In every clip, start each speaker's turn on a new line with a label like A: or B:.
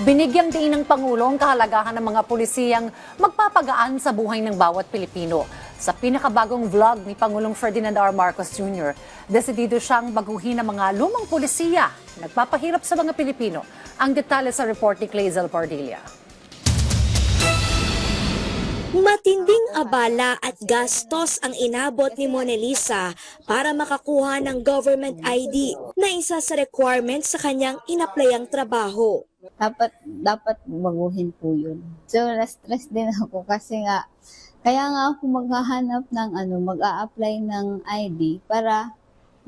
A: Binigyang diin ng Pangulo ang kahalagahan ng mga pulisiyang magpapagaan sa buhay ng bawat Pilipino. Sa pinakabagong vlog ni Pangulong Ferdinand R. Marcos Jr., desidido siyang baguhin ang mga lumang pulisiya nagpapahirap sa mga Pilipino. Ang detalye sa report ni Clazel Pardilla.
B: Matinding abala at gastos ang inabot ni Mona Lisa para makakuha ng government ID na isa sa requirements sa kanyang inaplayang trabaho.
C: Dapat baguhin po yun. So, na-stress din ako kasi nga, kaya nga ako maghahanap ng mag-a-apply ng ID para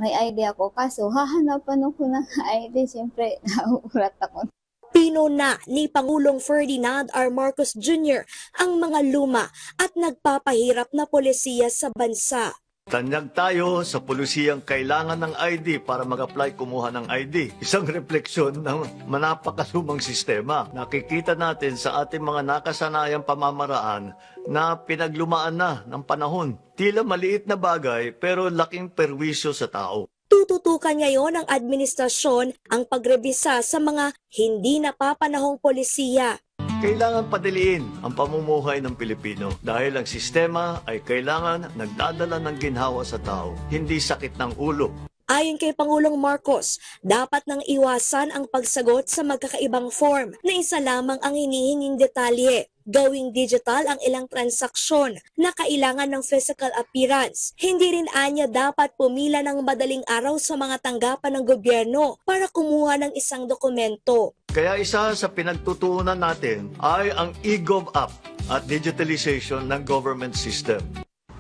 C: may ID ako. Kaso, hahanapan ako ng ID, siyempre, nauurat ako.
B: Pinuna ni Pangulong Ferdinand R. Marcos Jr. ang mga luma at nagpapahirap na polisiya sa bansa.
D: Tanyag tayo sa pulisiyang kailangan ng ID para mag-apply kumuha ng ID. Isang refleksyon ng napakalumang sistema. Nakikita natin sa ating mga nakasanayang pamamaraan na pinaglumaan na ng panahon. Tila maliit na bagay pero laking perwisyo sa tao.
B: Tututukan ngayon ng administrasyon ang pagrebisa sa mga hindi napapanahong polisiya.
D: Kailangan padaliin ang pamumuhay ng Pilipino dahil ang sistema ay kailangan nagdadala ng ginhawa sa tao, hindi sakit ng ulo.
B: Ayon kay Pangulong Marcos, dapat nang iwasan ang pagsagot sa magkakaibang form na isa lamang ang hinihinging detalye. Gawing digital ang ilang transaksyon na kailangan ng physical appearance. Hindi rin anya dapat pumila ng madaling araw sa mga tanggapan ng gobyerno para kumuha ng isang dokumento.
D: Kaya isa sa pinagtutuunan natin ay ang eGov app at digitalization ng government system.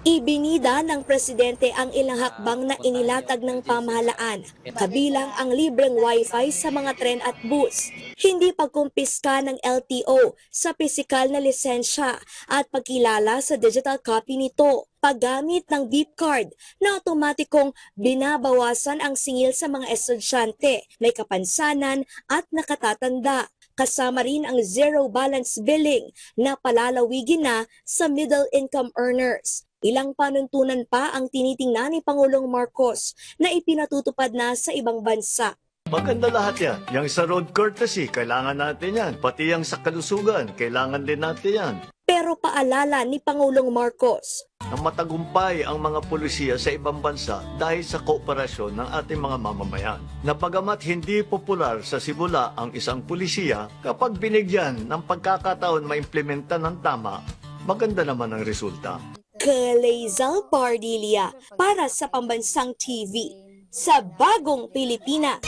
B: Ibinida ng presidente ang ilang hakbang na inilatag ng pamahalaan, kabilang ang libreng wifi sa mga tren at bus, hindi pagkumpiska ng LTO sa pisikal na lisensya at pagkilala sa digital copy nito, paggamit ng beep card na otomatikong binabawasan ang singil sa mga estudyante, may kapansanan at nakatatanda. Kasama rin ang zero balance billing na palalawigin na sa middle income earners. Ilang panuntunan pa ang tinitingnan ni Pangulong Marcos na ipinatutupad na sa ibang bansa.
D: Maganda lahat yan. Yang sa road courtesy, kailangan natin yan. Pati yang sa kalusugan, kailangan din natin yan.
B: Pero paalala ni Pangulong Marcos,
D: Na matagumpay ang mga pulisiya sa ibang bansa dahil sa kooperasyon ng ating mga mamamayan. Na bagamat hindi popular sa simula ang isang pulisiya, kapag binigyan ng pagkakataon maimplementa ng tama, maganda naman ang resulta.
B: Clazel Pardilla para sa Pambansang TV sa Bagong Pilipinas.